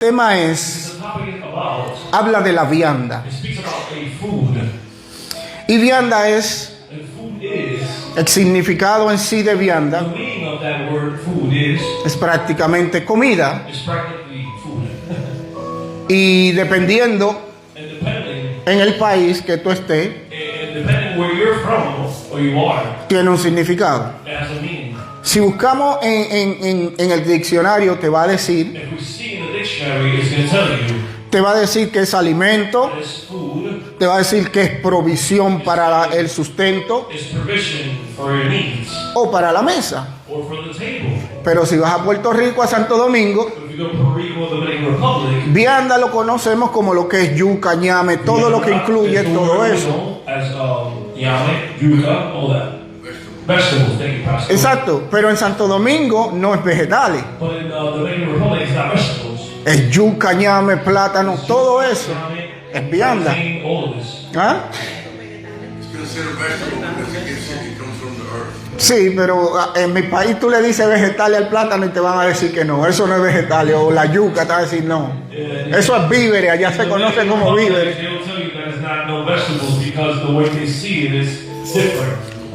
tema es, habla de la vianda. Y vianda es, el significado en sí de vianda es prácticamente comida. Y dependiendo en el país que tú estés, tiene un significado. Si buscamos en el diccionario, te va a decir que es alimento, te va a decir que es provisión para el sustento o para la mesa. Pero si vas a Puerto Rico, a Santo Domingo, vianda lo conocemos como lo que es yuca, ñame, todo lo que incluye todo eso. Exacto, pero en Santo Domingo no es vegetales. Es yuca, ñame, plátano, todo eso es vianda. ¿Ah? Sí, pero en mi país tú le dices vegetales al plátano y te van a decir que no, eso no es vegetales, o la yuca te van a decir no. Eso es víveres, allá se conoce como víveres.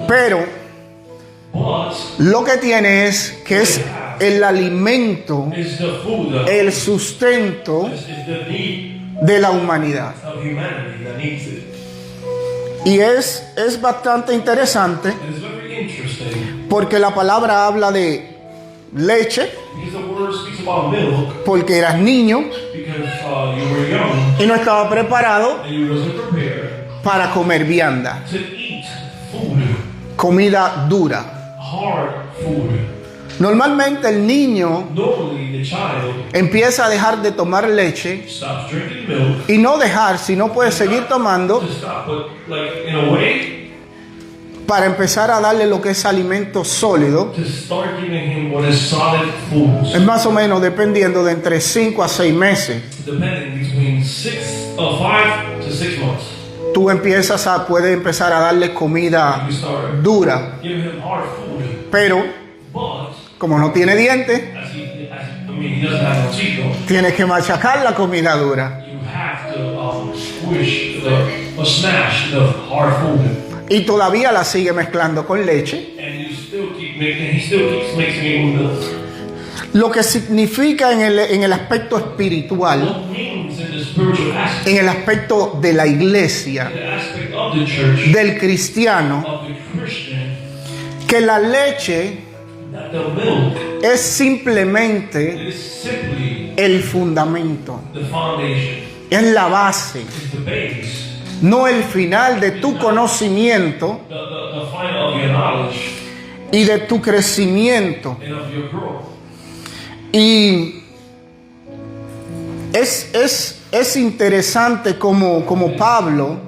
Pero lo que tiene es que es el alimento, el sustento de la humanidad. Y es bastante interesante porque la palabra habla de leche, porque eras niño y no estaba preparado para comer vianda, comida dura. Normalmente el niño empieza a dejar de tomar leche y no dejar, sino puede seguir tomando para empezar a darle lo que es alimento sólido. Es más o menos dependiendo de entre 5 a 6 meses. Tú puedes empezar a darle comida dura, pero como no tiene dientes, tienes que machacar la comida dura. Y todavía la sigue mezclando con leche. Lo que significa en el aspecto espiritual, en el aspecto de la iglesia, del cristiano, que la leche es simplemente el fundamento, es la base, no el final de tu conocimiento y de tu crecimiento. Y es interesante como Pablo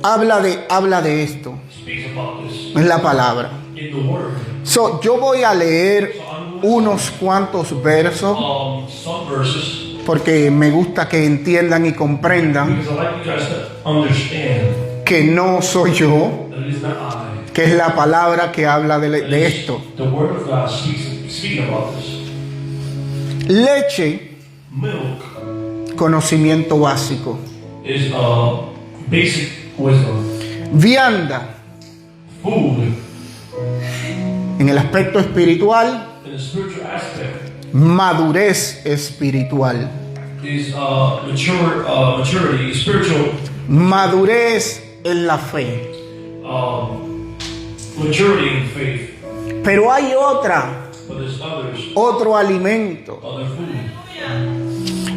habla de esto en la palabra. Yo voy a leer unos cuantos versos porque me gusta que entiendan y comprendan que no soy yo, que es la palabra que habla de esto. Leche, conocimiento básico. Vianda, en el aspecto espiritual, madurez espiritual. Madurez en la fe. Pero hay otro alimento.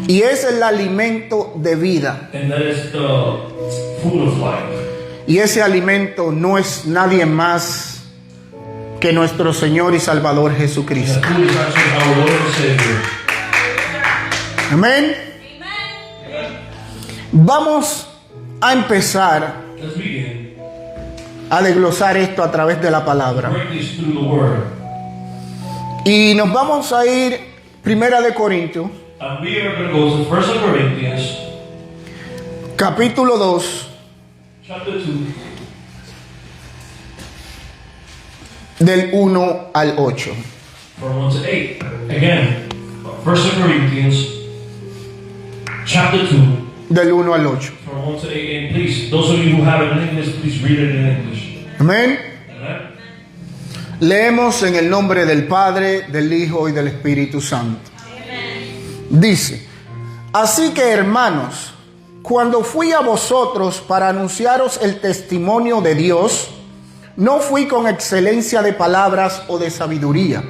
Y es el alimento de vida. Y ese alimento no es nadie más que nuestro Señor y Salvador Jesucristo. Amén. Vamos a empezar a desglosar esto a través de la palabra. Y nos vamos a ir Primera de Corintios, capítulo 2, del 1 al 8. from 1 to 8. Again, 1 Corinthians chapter 2. Del 1 al 8. From 1 to 8, and please, those of you who have it in English, please read it in English. Amén. Amen. Leemos en el nombre del Padre, del Hijo y del Espíritu Santo. Dice: así que, hermanos, cuando fui a vosotros para anunciaros el testimonio de Dios, no fui con excelencia de palabras o de sabiduría,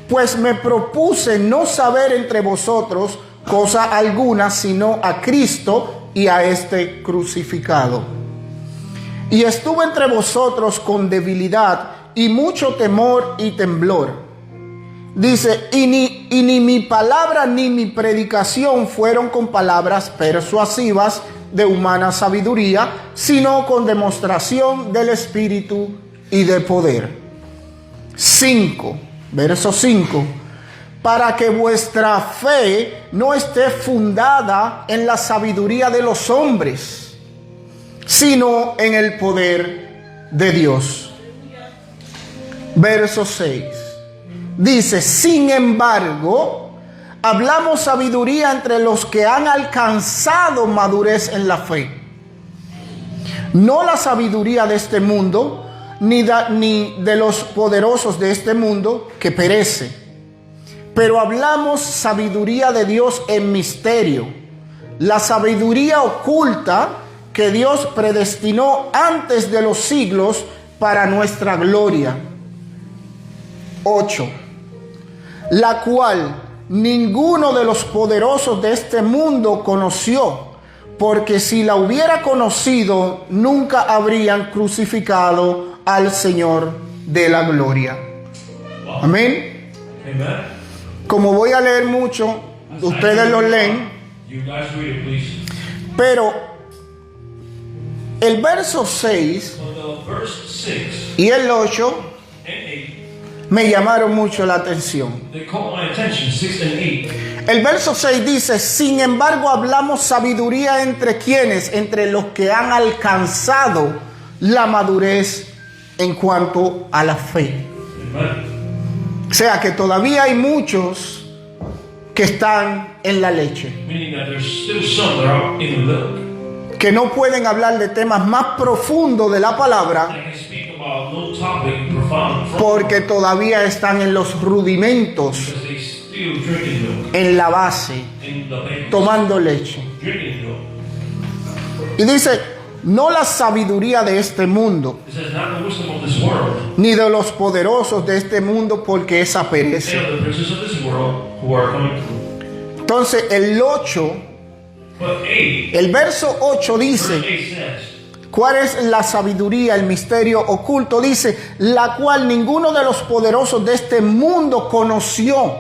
pues me propuse no saber entre vosotros cosa alguna, sino a Cristo y a este crucificado. Y estuve entre vosotros con debilidad y mucho temor y temblor. Dice, y ni mi palabra ni mi predicación fueron con palabras persuasivas de humana sabiduría, sino con demostración del Espíritu y de poder. 5, verso 5. Para que vuestra fe no esté fundada en la sabiduría de los hombres, sino en el poder de Dios. Verso 6. Dice, sin embargo, hablamos sabiduría entre los que han alcanzado madurez en la fe. No la sabiduría de este mundo, ni de los poderosos de este mundo que perece. Pero hablamos sabiduría de Dios en misterio, la sabiduría oculta que Dios predestinó antes de los siglos para nuestra gloria. 8. La cual ninguno de los poderosos de este mundo conoció, porque si la hubiera conocido, nunca habrían crucificado al Señor de la gloria. Amén. Amen. Como voy a leer mucho, ustedes lo leen, You guys read it, please. pero el verso 6 So the verse 6 y el 8 and 8, me llamaron mucho la atención. they caught my attention, 6 and 8. El verso 6 dice, sin embargo hablamos sabiduría entre quienes, entre los que han alcanzado la madurez en cuanto a la fe. Amen. O sea que todavía hay muchos que están en la leche, Meaning that there's still some that are in the milk. que no pueden hablar de temas más profundos de la palabra I can speak about no topic profound porque todavía están en los rudimentos, because they still drinking milk en la base, in the babies, tomando leche. drinking milk. Y dice, no la sabiduría de este mundo, It says not the wisdom of this world, ni de los poderosos de este mundo, porque esa and perece. of the princes of this world who are coming through. Entonces el 8, But 8, el verso 8 verse dice, 8 says, ¿cuál es la sabiduría, el misterio oculto? Dice, la cual ninguno de los poderosos de este mundo conoció.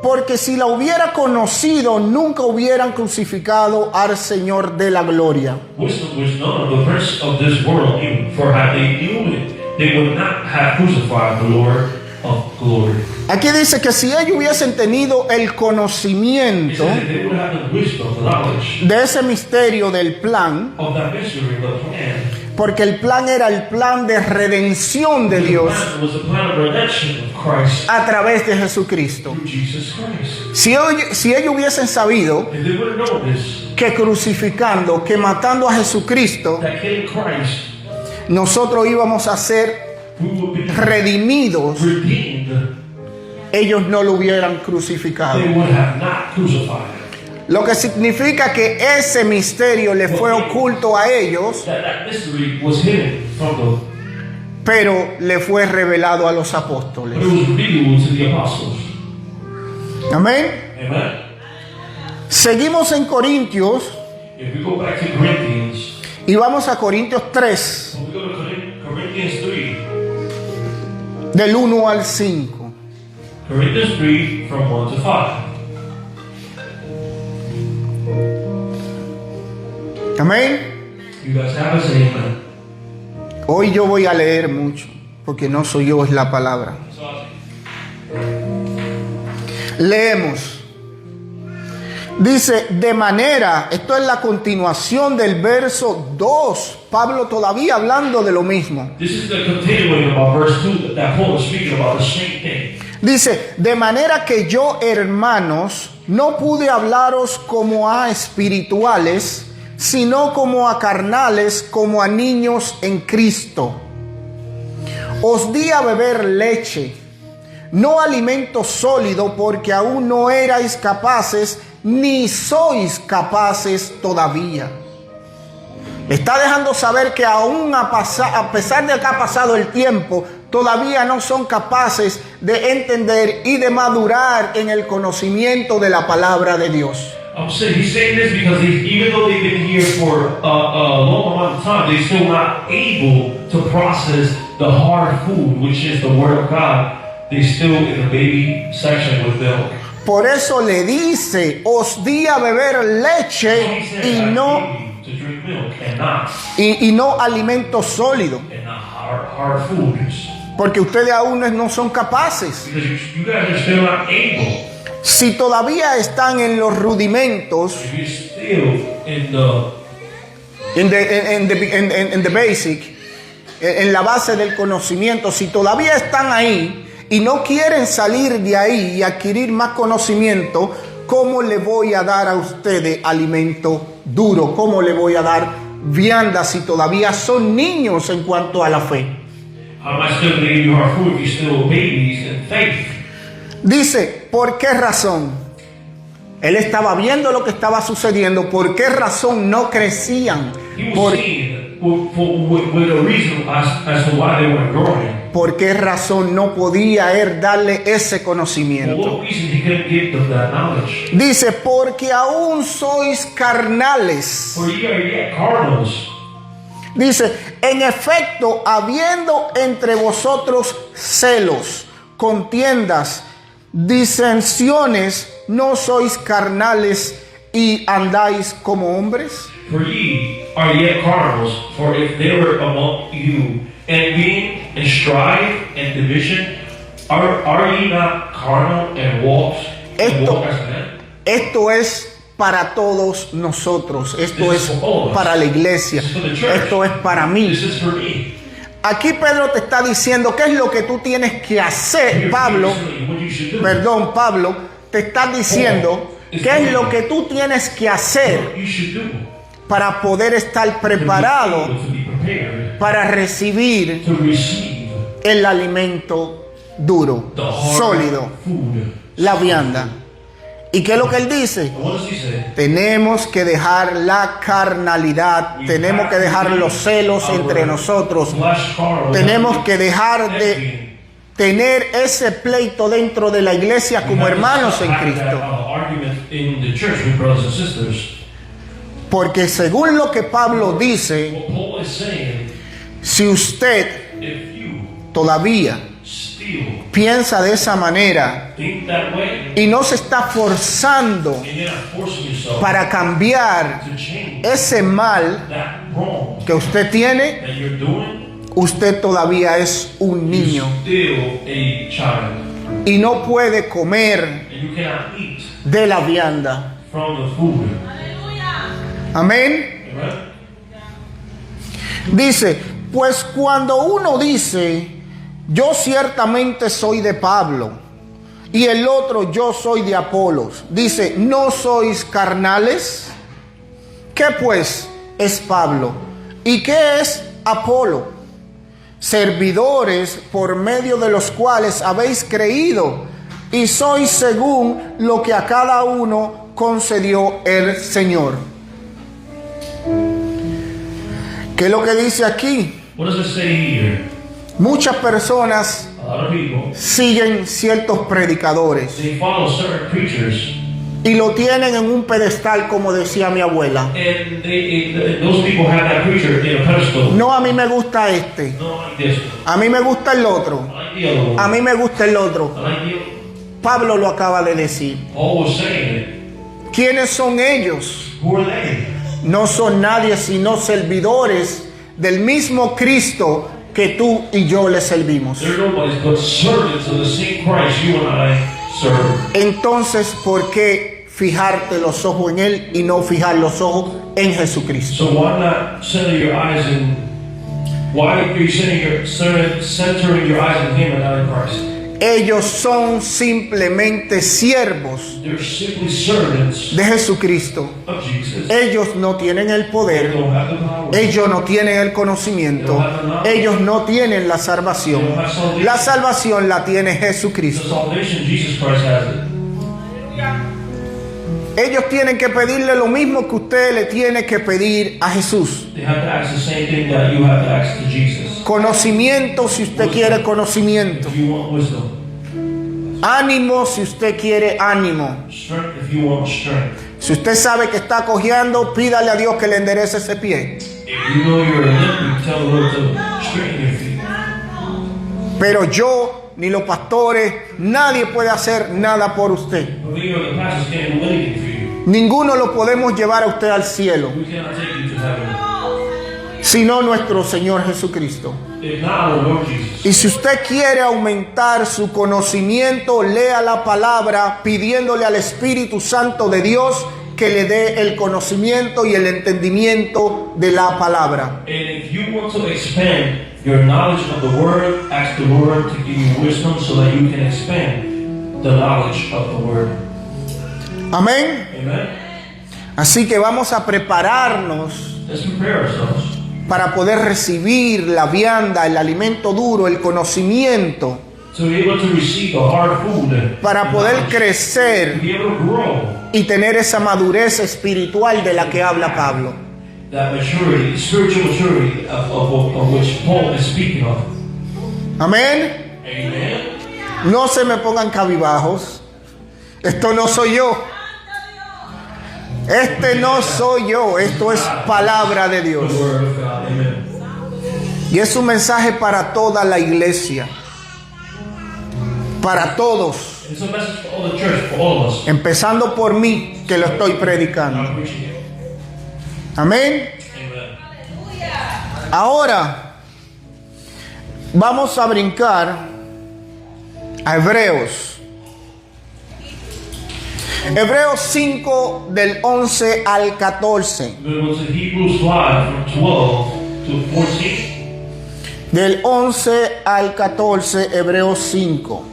Porque si la hubiera conocido, nunca hubieran crucificado al Señor de la gloria. wisdom which none of the princes of this world knew, for had they knew it, they would not have crucified the Lord of glory. Aquí dice que si ellos hubiesen tenido el It conocimiento says that they would have the wisdom, the knowledge de ese misterio del plan, of that mystery, the plan. porque el plan era el plan de redención de Dios It was the plan of redemption of Christ a través de Jesucristo. through Jesus Christ. Si ellos hubiesen sabido If they would have known this, que crucificando, que matando a Jesucristo, that in Christ nosotros íbamos a ser we would be redimidos, redeemed, ellos no lo hubieran they crucificado. would have not crucified. Lo que significa que ese misterio le fue oculto a ellos, That mystery was hidden from them, pero le fue revelado a los but apóstoles. it was revealed to the apostles. Amén. Amen. Seguimos en Corintios If we go back to Corinthians, y vamos a Corintios 3, when we go to Corinthians 3, del 1 al 5. Corinthians 3 from 1 to 5. Amén. You guys have it, say amen. Hoy yo voy a leer mucho, porque no soy yo, es la palabra. Leemos. Dice, de manera, esto es la continuación del verso 2. Pablo todavía hablando de lo mismo. This is the continuing about verse 2 that Paul is speaking about the same thing. Dice, de manera que yo, hermanos, no pude hablaros como a espirituales, sino como a carnales, como a niños en Cristo. Os di a beber leche, no alimento sólido, porque aún no erais capaces, ni sois capaces todavía. Está dejando saber que aún a pesar de que ha pasado el tiempo, todavía no son capaces de entender y de madurar en el conocimiento de la palabra de Dios. He's saying this because even though they've been here for a long amount of time, they're still not able to process the hard food, which is the Word of God. They're still in the baby section with milk. Por eso le dice, os di a beber leche y no alimento sólido. Hard foods. Porque ustedes aún no son capaces. Because you guys are still not able. Si todavía están en los rudimentos, If you're still in the basic, en la base del conocimiento, si todavía están ahí y no quieren salir de ahí y adquirir más conocimiento, ¿cómo le voy a dar a ustedes alimento duro? ¿Cómo le voy a dar vianda si todavía son niños en cuanto a la fe? How am I still going to give you hard food if you're still babies in faith? Dice, ¿por qué razón? Él estaba viendo lo que estaba sucediendo. ¿Por qué razón no crecían? He was seeing with a reason as to why they weren't growing. ¿Por qué razón no podía él darle ese For conocimiento? what reason he couldn't give them that knowledge? Dice, porque aún sois carnales. For ye are yet carnals. Dice, en efecto, habiendo entre vosotros celos, contiendas, disensiones, ¿no sois carnales y andáis como hombres? For ye are yet carnals, for if there were among you envying and strife and division, are ye not carnal and walk as men? Esto es para todos nosotros. Esto This is es for all of us. para la iglesia. This is for the church. Esto es para mí. This is for me. Aquí Pedro te está diciendo qué es lo que tú tienes que hacer. Pablo, What you should do. perdón, Pablo, te está diciendo qué es lo que tú tienes que hacer What you should do. para poder estar preparado To be prepared para recibir to receive el alimento duro, the hard sólido, food. la vianda. ¿Y qué es lo que él dice? What does he say? Tenemos que dejar la carnalidad, tenemos que dejar los celos entre nosotros, Flesh carnal. tenemos que dejar de tener ese pleito dentro de la iglesia como hermanos en Cristo. Argument in the church with brothers and sisters. Porque según lo que Pablo dice, What Paul is saying, si usted if you todavía still piensa de esa manera think that way, y no se está forzando and you're not forcing yourself para cambiar to change ese mal that wrong que usted tiene, that you're doing, usted todavía es un niño you're still a child. y no puede comer And you cannot eat de la vianda. from the food. Amén. Amen? Dice, pues cuando uno dice, yo ciertamente soy de Pablo, y el otro, yo soy de Apolos, dice, ¿no sois carnales? ¿Qué pues es Pablo? ¿Y qué es Apolo? Servidores por medio de los cuales habéis creído, y sois según lo que a cada uno concedió el Señor. ¿Qué es lo que dice aquí? What does it say here? Muchas personas A lot of people, siguen ciertos predicadores they follow certain preachers, y lo tienen en un pedestal, como decía mi abuela. and those people have that preacher in a pedestal. No, a mí me gusta este, No, I like this one. a mí me gusta el otro, I like the other one. a mí me gusta el otro. I like the other. Pablo lo acaba de decir. Paul was saying it. ¿Quiénes son ellos? Who are they? No son nadie sino servidores del mismo Cristo que tú y yo le servimos. They're nobody but servants of the same Christ you and I serve. Entonces, ¿por qué fijarte los ojos en Él y no fijar los ojos en Jesucristo. So why not center your eyes in? Why are you centering your eyes in Him and not in Christ? Ellos son simplemente siervos They're simply servants de Jesucristo. of Jesus. Ellos no tienen el They poder, don't have the power. ellos no tienen el conocimiento, ellos no tienen la salvación. La salvación la tiene The Jesucristo. salvation, Jesus Christ has it. Ellos tienen que pedirle lo mismo que usted le tiene que pedir a Jesús. They have to ask the same thing that you have to ask to Jesus. Conocimiento si usted quiere conocimiento. If you want wisdom, Ánimo si usted quiere ánimo. strength if you want strength. Si usted sabe que está cojeando, pídale a Dios que le enderece ese pie. If you know you're limping, tell the Lord to straighten your feet. Pero yo, ni los pastores, nadie puede hacer nada por usted. But we or the pastors can't do anything for you. Ninguno lo podemos llevar a usted al cielo, We cannot take you to heaven. sino nuestro Señor Jesucristo. If not, our Lord Jesus. Y si usted quiere aumentar su conocimiento, lea la palabra pidiéndole al Espíritu Santo de Dios que le dé el conocimiento y el entendimiento de la palabra. And if you want to expand your knowledge of the Word, ask the Lord to give you wisdom so that you can expand the knowledge of the Word. Amén. Amen? Así que vamos a prepararnos Let's prepare ourselves para poder recibir la vianda, el alimento duro, el conocimiento, to be able to receive the hard food, para poder to crecer be able to grow y tener esa madurez espiritual de la que habla Pablo. that maturity, spiritual maturity of which Paul is speaking of. Amén. Amen? No se me pongan cabibajos. Esto no soy yo. Este no soy yo. Esto es palabra de The Dios. Word of God. Amen. Y es un mensaje para toda la iglesia. Para todos. It's a message for all the church, for all of us. Empezando por mí, que lo estoy predicando. I'm preaching it. Amén. Amen. Ahora vamos a brincar a Hebreos. Hebreos 5 del 11 al 14. We're going to go to Hebrews 5 from 12 to 14. Del 11 al 14, Hebreos 5.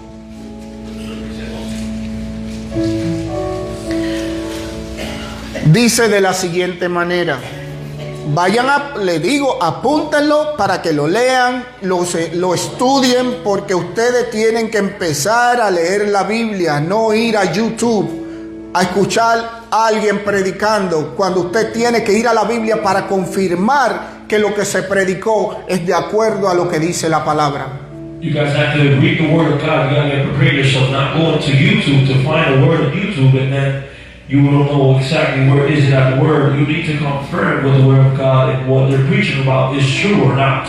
Dice de la siguiente manera. Le digo, apúntenlo para que lo lean, lo estudien, porque ustedes tienen que empezar a leer la Biblia, no ir a YouTube a escuchar a alguien predicando, cuando usted tiene que ir a la Biblia para confirmar que lo que se predicó es de acuerdo a lo que dice la palabra. You guys have to read the Word of God. You got to prepare yourself, not going to YouTube to find a word on YouTube and then you don't know exactly where is it at the Word. You need to confirm with the Word of God if what they're preaching about is true or not.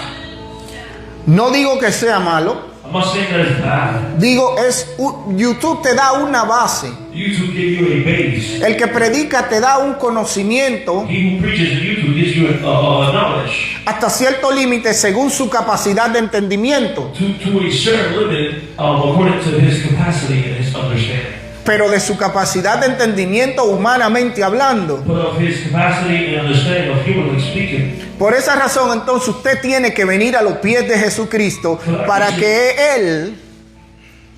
No digo que sea malo, I'm not saying that it's bad. digo YouTube te da una base. YouTube gives you a base. El que predica te da un conocimiento He who preaches in YouTube gives you a knowledge hasta cierto límite según su capacidad de entendimiento, to a certain limit according to his capacity and his understanding. pero de su capacidad de entendimiento humanamente hablando. But of his capacity and understanding of humanly speaking. Por esa razón, entonces, usted tiene que venir a los pies de Jesucristo para que Él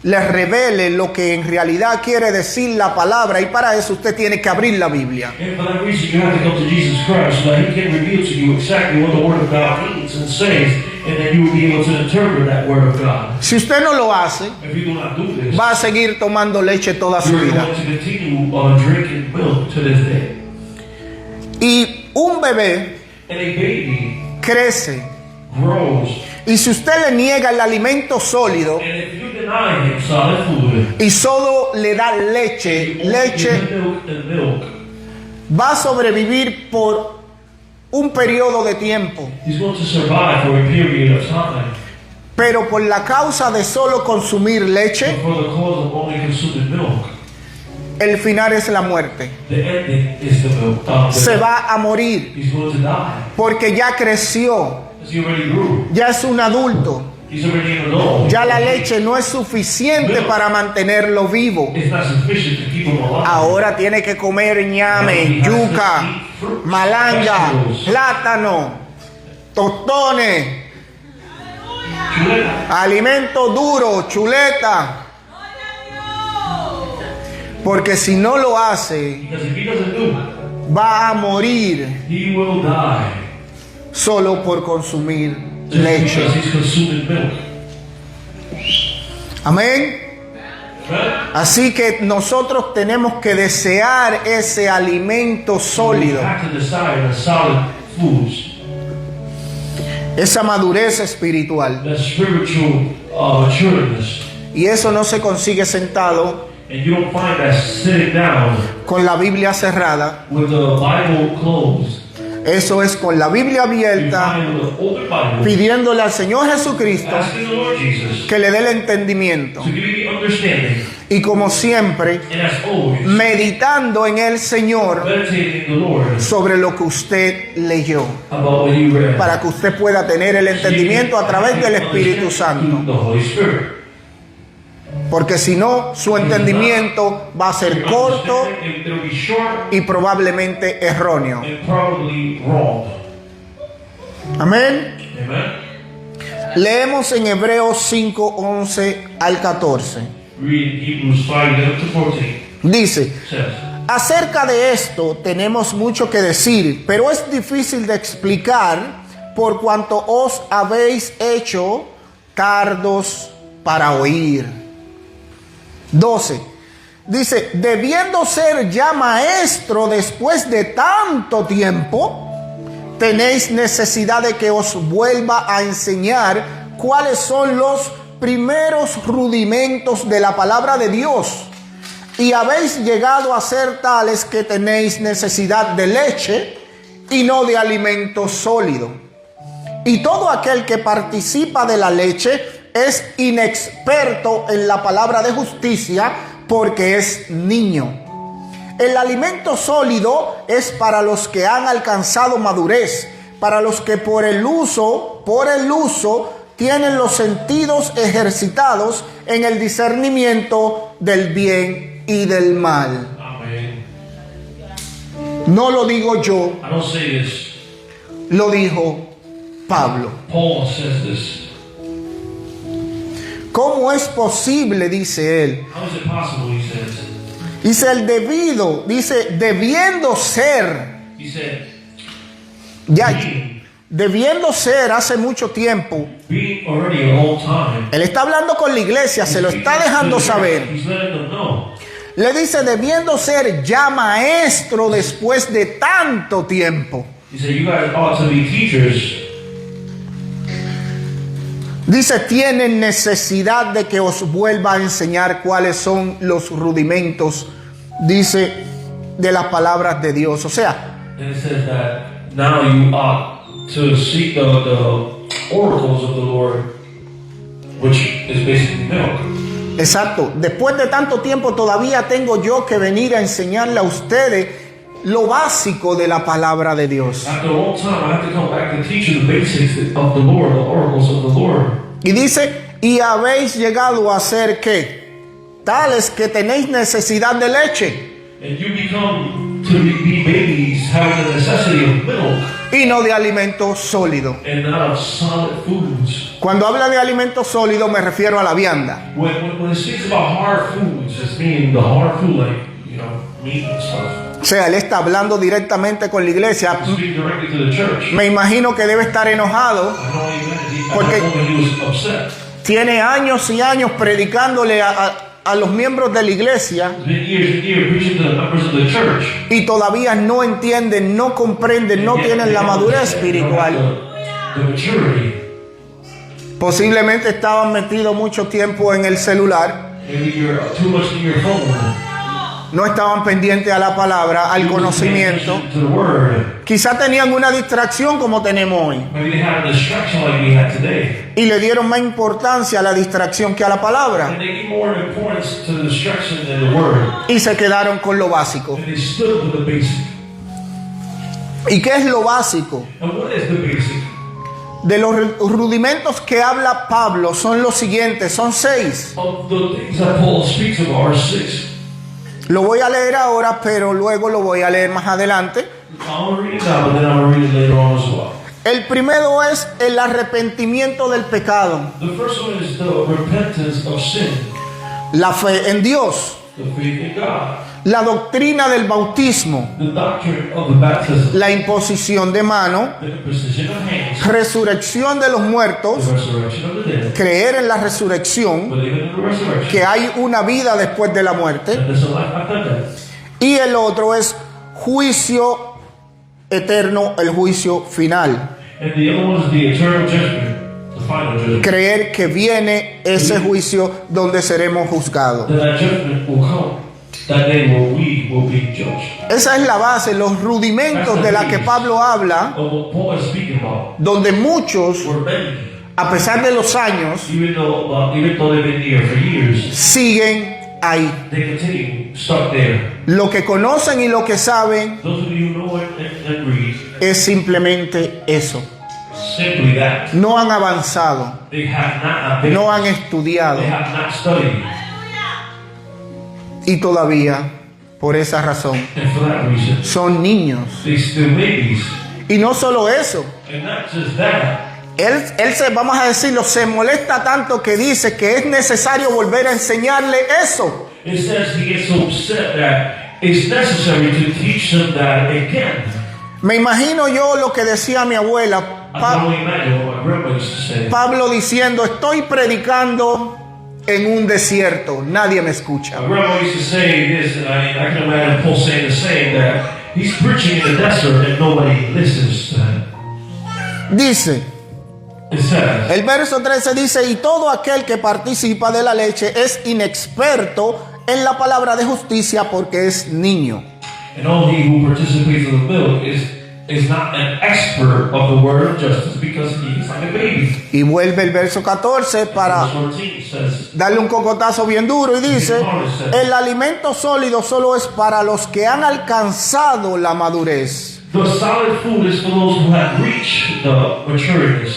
le revele lo que en realidad quiere decir la palabra, y para eso usted tiene que abrir la Biblia. And for that reason, you have to come to Jesus Christ so that He can reveal to you exactly what the Word of God means and says, and then you will be able to interpret that Word of God. Si usted no lo hace, If you do not do this, va a seguir tomando leche toda su you're vida. going to continue drinking milk to this day. Y un bebé And a baby crece, grows, y si usted le niega el alimento sólido and if you deny Him solid food, y solo le da leche, you only give leche, Him milk and milk, va a sobrevivir por un periodo de tiempo. He's going to survive for a period of time. Pero por la causa de solo consumir leche, But for the cause of only consuming milk, el final es la muerte. the ending is the milk. Se va a morir He's going to die. porque ya creció, Because he already grew. ya es un adulto. He's already in the law. Ya la leche no es suficiente para mantenerlo vivo. It's not sufficient to keep him alive. Ahora tiene que comer ñame, yuca, malanga, plátano, tostones, Chuleta. alimento duro, chuleta. Porque si no lo hace, Because if he doesn't do it, va a morir he will die. solo por consumir Just leche. because he's consuming milk. Amén. Right? Así que nosotros tenemos que desear ese alimento sólido, We have to decide on solid foods. esa madurez espiritual. That spiritual matureness. Y eso no se consigue sentado And you don't find that sitting down con la Biblia cerrada. with the Bible closed. Eso es con la Biblia You abierta, find with the open Bible, pidiéndole al Señor Jesucristo asking the Lord Jesus que le dé el entendimiento. to give you the understanding. Y como siempre, And as always, meditando en el Señor meditating in the Lord sobre lo que usted leyó, about what you read. para que usted pueda tener el entendimiento a través del Espíritu Santo. The Holy Spirit. Porque si no, su entendimiento va a ser corto It'll be short y probablemente erróneo. and probably wrong. Amén. Amen. Leemos en Hebreos 5, 11 al 14. Read Hebrews 5, 11 to 14. Dice: Says, acerca de esto tenemos mucho que decir, pero es difícil de explicar por cuanto os habéis hecho tardos para oír. 12. Dice: debiendo ser ya maestro después de tanto tiempo, tenéis necesidad de que os vuelva a enseñar cuáles son los primeros rudimentos de la palabra de Dios. Y habéis llegado a ser tales que tenéis necesidad de leche y no de alimento sólido. Y todo aquel que participa de la leche es inexperto en la palabra de justicia porque es niño. El alimento sólido es para los que han alcanzado madurez, para los que por el uso tienen los sentidos ejercitados en el discernimiento del bien y del mal. Amen. No lo digo yo, I don't say this. lo dijo Pablo. Paul says this. ¿Cómo es posible? Dice él. How is it possible, he says? Dice el debido, dice debiendo ser. He said, Ya, debiendo ser hace mucho tiempo. being already a long time. Él está hablando con la iglesia, se lo está dejando saber. He's letting them know. Le dice debiendo ser ya maestro después de tanto tiempo. He said, you guys ought to be teachers. Dice, tienen necesidad de que os vuelva a enseñar cuáles son los rudimentos, dice, de las palabras de Dios. O sea, And it says that now you ought to seek the oracles of the Lord, which is basically milk. exacto, después de tanto tiempo todavía tengo yo que venir a enseñarle a ustedes lo básico de la palabra de Dios. After a long time, I have to come back to teach you the basics of the Lord, the oracles of the Lord. Y dice, y habéis llegado a ser ¿qué? Tales que tenéis necesidad de leche And you become to be babies having the necessity of milk y no de alimento sólido. and not of solid foods. Cuando habla de alimento sólido me refiero a la vianda. When it speaks about hard foods, it's meaning the hard food like, meat and stuff. O sea, él está hablando directamente con la iglesia. Speak directly to the church. Me imagino que debe estar enojado. Porque- He was upset. Tiene años y años predicándole a los miembros de la iglesia It's been years and years preaching to the members of the church. y todavía no entienden, no comprenden, no tienen la madurez espiritual. The maturity. Posiblemente estaban metidos mucho tiempo en el celular, Maybe you're too much in your phone. no estaban pendientes a la palabra, al conocimiento. To the word. Quizá tenían una distracción como tenemos hoy Maybe they had a distraction like we had today. y le dieron más importancia a la distracción que a la palabra And they give more importance to the distraction than the word. y se quedaron con lo básico. And they stood with the basic. ¿Y qué es lo básico? And what is the basic? de los rudimentos que habla Pablo son los siguientes, son 6. of the things that Paul speaks of are 6. Lo voy a leer ahora, pero luego lo voy a leer más adelante. I'm going to read it now, but then I'm going to read it later on as well. El primero es el arrepentimiento del pecado, The first one is the repentance of sin, la fe en Dios, the faith in God, la doctrina del bautismo, the doctrine of the baptism, la imposición de mano, the imposition of hands, resurrección de los the muertos, resurrection of the dead, creer en la resurrección, believing in the resurrection, que hay una vida después de la muerte, and there's a life after death. y el otro es juicio eterno, el juicio final. And the other one is the eternal judgment, the final judgment. Creer que viene ese juicio donde seremos juzgados. That judgment will come, that day where we will be judged. Esa es la base, los rudimentos de la que Pablo habla, Of what Paul is speaking about, donde muchos, were many, a pesar de los años, even though they've been here for years, siguen ahí. they continue stuck there. Lo que conocen y lo que saben Those of you who know and read, es simplemente eso. simply that. No han avanzado, They have not been, no han estudiado, they have not studied. y todavía, por esa razón, And for that reason, son niños. they still babies. Y no solo eso, And not just that, él se, vamos a decirlo, se molesta tanto que dice que es necesario volver a enseñarle eso. it says he gets so upset that it's necessary to teach them that again. Me imagino yo lo que decía mi abuela, I can only imagine what my grandma used to say. Pablo diciendo, estoy predicando en un desierto, nadie me escucha. My grandma used to say this, and I can imagine Paul saying the same, that he's preaching in the desert and nobody listens to him. Dice, It says, el verso 13 dice, y todo aquel que participa de la leche es inexperto en la palabra de justicia porque es niño. and all he who participates in the milk is not an expert of the word of justice because he is like a baby. Y vuelve el verso 14 para Verse 14 says, darle un cocotazo bien duro y dice, el alimento sólido solo es para los que han alcanzado la madurez, the solid food is for those who have reached the maturity.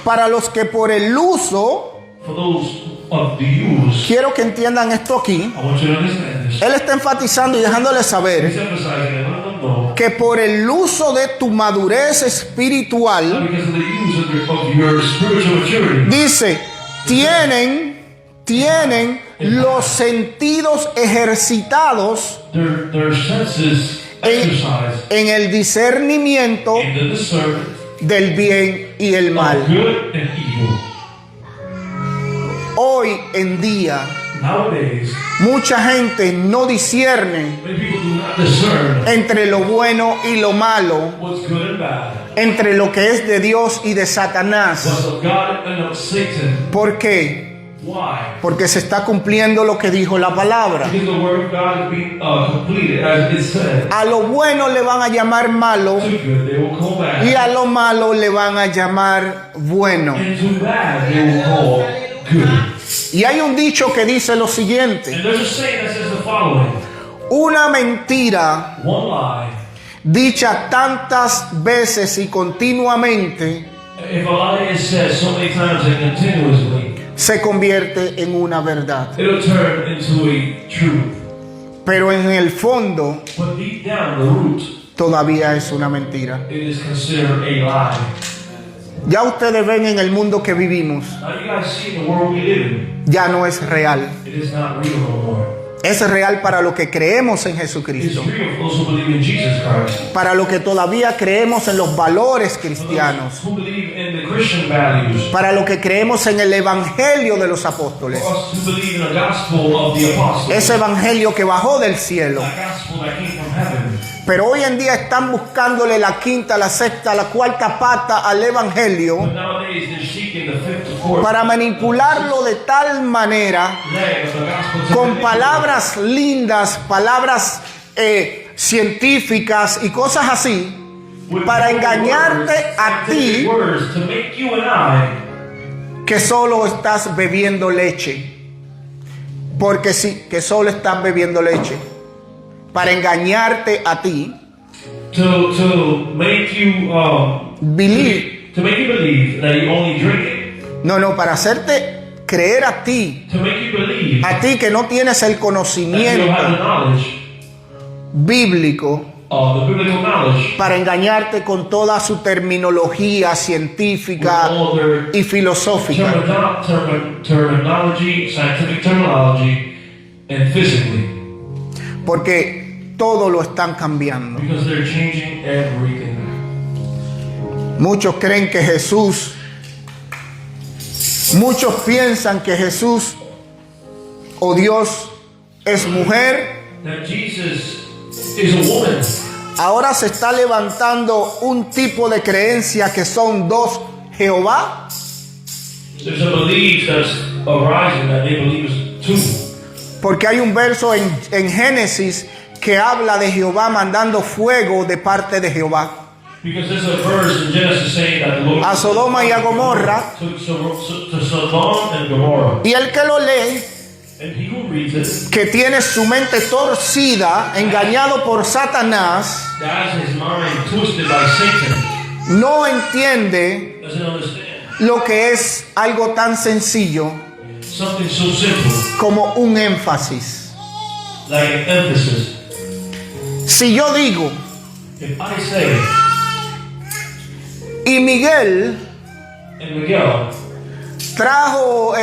para los que por el uso, For those of the use, quiero que entiendan esto aquí, I want you to understand this. él está enfatizando y dejándole He's saber emphasizing and letting them know que por el uso de tu madurez that espiritual, because of the use of your spiritual maturity, dice, tienen los sentidos ejercitados their senses exercise en el discernimiento in the discernment del bien y el of mal. good and evil. Hoy en día, Nowadays, mucha gente no discierne many people do not discern entre lo bueno y lo malo, what's good and bad, entre lo que es de Dios y de Satanás. what's of God and of Satan. ¿Por qué? Why? Porque se está cumpliendo lo que dijo la palabra. Because the word of God is being completed as it said. A lo bueno le van a llamar malo To good they will call bad, y a lo malo le van a llamar bueno. and to bad they will call good. Y hay un dicho que dice lo siguiente: And there's a saying that says the following: una mentira one lie, dicha tantas veces y continuamente if a lie is said so many times and continuously, se convierte en una verdad. it'll turn into a truth. Pero en el fondo But deep down, the root, todavía es una mentira. it is considered a lie. Ya ustedes ven en el mundo que vivimos, Now you guys see the world we live in, ya no es real. it is not real no more. Es real para lo que creemos en It's Jesucristo, real for those who believe in Jesus Christ, para lo que todavía creemos en los valores for those cristianos, who believe in the Christian values, para lo que creemos en el evangelio de los apóstoles, for us who believe in the gospel of the apostles, ese evangelio que bajó del cielo. that gospel that came from heaven. Pero hoy en día están buscándole la quinta, la sexta, la cuarta pata al evangelio But nowadays they're seeking the fifth or fourth para manipularlo de tal manera, leg of the gospel to con manipulate palabras lindas, palabras científicas y cosas así, with para words, engañarte a ti, scientific words, to make you and I que solo estás bebiendo leche. Porque sí, que solo estás bebiendo leche. Para engañarte a ti, to make you believe to make you believe that you only drink it. No, para hacerte creer a ti, To make you believe a ti que no tienes el that you don't have the conocimiento knowledge, bíblico, the biblical knowledge, para engañarte con toda su terminología científica with all their y filosófica. terminology, scientific terminology, and physically. Porque todo lo están cambiando. Because they're changing everything. Muchos creen que muchos piensan que Jesús o Dios es mujer. That Jesus is a woman. Ahora se está levantando un tipo de creencia que son dos Jehová. There's a belief that's arising that they believe is two. Porque hay un verso en Génesis que habla de Jehová mandando fuego de parte de Jehová Because there's a verse in Genesis saying that the Lord a Sodoma y a Gomorra. to Sodom and Gomorrah. Y el que lo lee, And he who reads it, que tiene su mente torcida, engañado por Satanás, that has his mind twisted by Satan, no entiende doesn't understand lo que es algo tan sencillo something so simple, como un énfasis. like an emphasis. Si yo digo, If I say, y Miguel and Miguel trajo,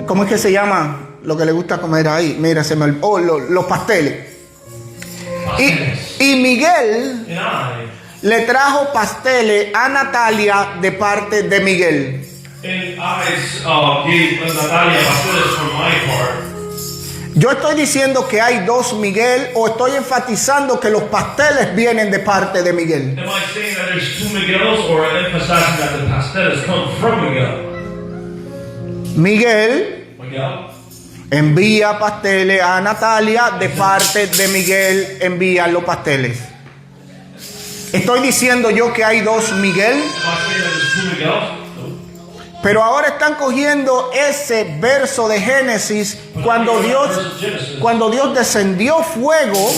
¿cómo es que se llama lo que le gusta comer ahí? Mira, los pasteles. Y Miguel and le trajo pasteles a Natalia de parte de Miguel. I gave Natalia pasteles from my part. Yo estoy diciendo que hay dos Miguel o estoy enfatizando que los pasteles vienen de parte de Miguel. Am I saying that there's two Miguels or emphasizing that the pasteles come from Miguel? Miguel Miguel envía pasteles a Natalia, de parte de Miguel envía los pasteles. Estoy diciendo yo que hay dos Miguel, Am I saying that there's two Miguels? No. pero ahora están cogiendo ese verso de Génesis cuando Dios descendió fuego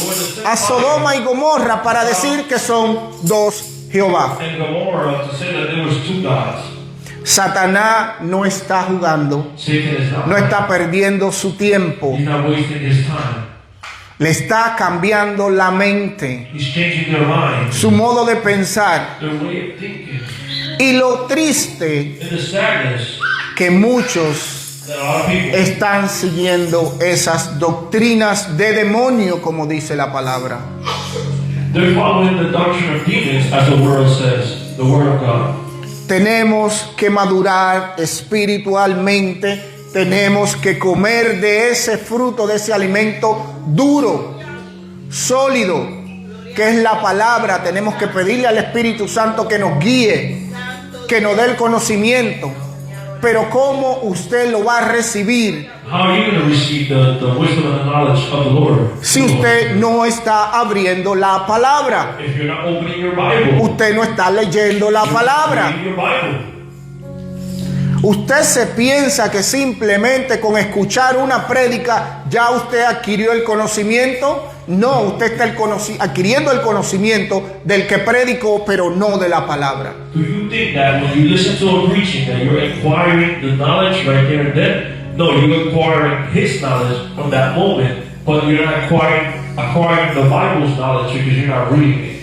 a Sodoma y Gomorra para decir que son dos Jehová. And Gomorrah to say that there was two gods. Satanás no está jugando, Satan is not. no está perdiendo su tiempo, He's not wasting his time. le está cambiando la mente, He's changing their mind, su modo de pensar. their way of thinking. Y lo triste And the sadness que muchos that a lot of people están siguiendo esas doctrinas de demonio, como dice la palabra. they're following the doctrine of demons, as the word says, the word of God. Tenemos que madurar espiritualmente, tenemos que comer de ese fruto, de ese alimento duro, sólido, que es la palabra. Tenemos que pedirle al Espíritu Santo que nos guíe, que nos dé el conocimiento. Pero ¿cómo usted lo va a recibir How are you going to receive the wisdom and the knowledge of the Lord? si usted no está abriendo la palabra? If you're not opening your Bible, Usted no está leyendo la palabra. reading your Bible. Usted se piensa que simplemente con escuchar una prédica ya usted adquirió el conocimiento. No, usted está adquiriendo el conocimiento del que predicó, pero no de la palabra. Do you think that when you listen to a preaching that you're acquiring the knowledge right there and then? No, you're acquiring his knowledge from that moment, but you're not acquiring the Bible's knowledge because you're not reading it.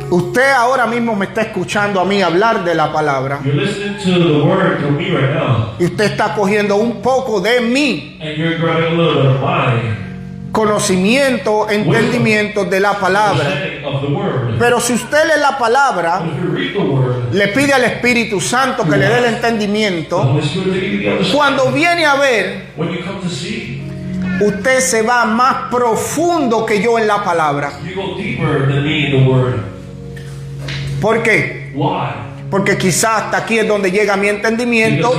Usted ahora mismo me está escuchando a mí hablar de la palabra You're listening to the word through me right now, y usted está cogiendo un poco de mi and you're grabbing a little bit of my conocimiento, entendimiento de la palabra. understanding of the word. Pero si usted lee la palabra, But if you read the word, le pide al Espíritu Santo que le dé el the entendimiento. Holy Spirit will give you the understanding. Cuando viene a ver, When you come to see, usted se va más profundo que yo en la palabra. you go deeper than me in the word. ¿Por qué? Why? Porque quizás hasta aquí es donde llega mi entendimiento,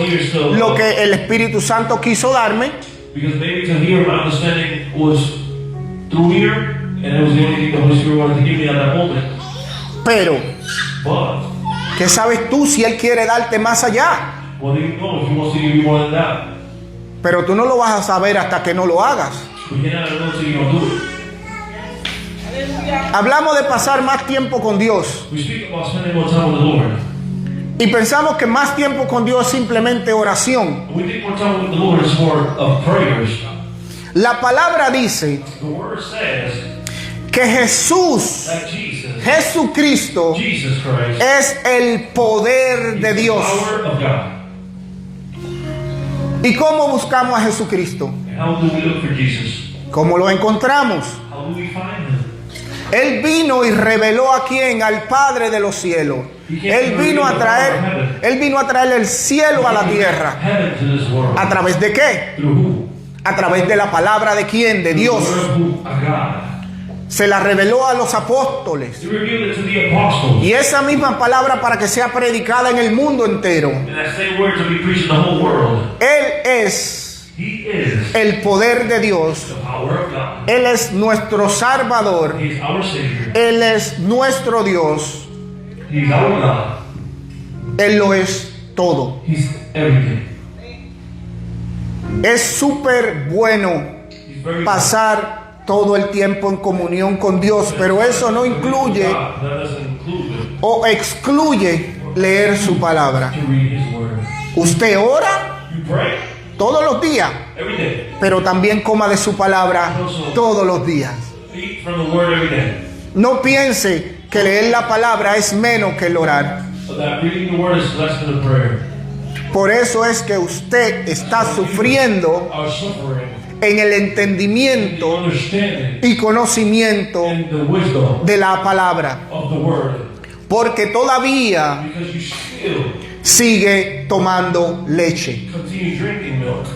lo que el Espíritu Santo quiso darme. Because maybe to hear my understanding was through here, and it was the only thing the Holy Spirit wanted to give me at that moment. Pero, But ¿qué sabes tú si Él quiere darte más allá? what do you know if He wants to give you more than that? Pero tú no lo vas a saber hasta que no lo hagas. But you're not going to know till you don't do it. Hablamos de pasar más tiempo con Dios We speak about spending more time with the Lord. y pensamos que más tiempo con Dios es simplemente oración. We think more time with the Lord is more of prayers. La palabra dice The Word says que Jesús, that Jesus Jesucristo, Christ es el poder is de the Dios. power of God. ¿Y cómo buscamos a Jesucristo? And how do we look for Jesus? ¿Cómo lo encontramos? How do we find Him? Él vino y reveló a quién, al Padre de los cielos. Él vino a traer el cielo a la tierra. Heaven to this world. ¿A través de qué? Through who? A través de la palabra de quién, de Dios. The word of who? Of God. Se la reveló a los apóstoles. He revealed it to the apostles. Y esa misma palabra para que sea predicada en el mundo entero. And that same word to be preached in the whole world. Él es He is el poder de Dios. the power of God. Él es nuestro Salvador. He is our Savior. Él es nuestro Dios. He is our God. Él lo es todo. He's everything. Es súper bueno He's very pasar todo el tiempo en comunión con Dios, pero eso no incluye God. That doesn't include o excluye leer su palabra. to read His word. Usted ora You pray todos los días, every day. pero también coma de su palabra todos los días. Eat from the word every day. No piense que leer la palabra es menos que el orar. So that reading the word is less than a prayer. Por eso es que usted está sufriendo Our suffering, en el the entendimiento understanding, y conocimiento and the wisdom de la palabra, of the word. porque todavía Because you still sigue tomando leche. continue drinking milk.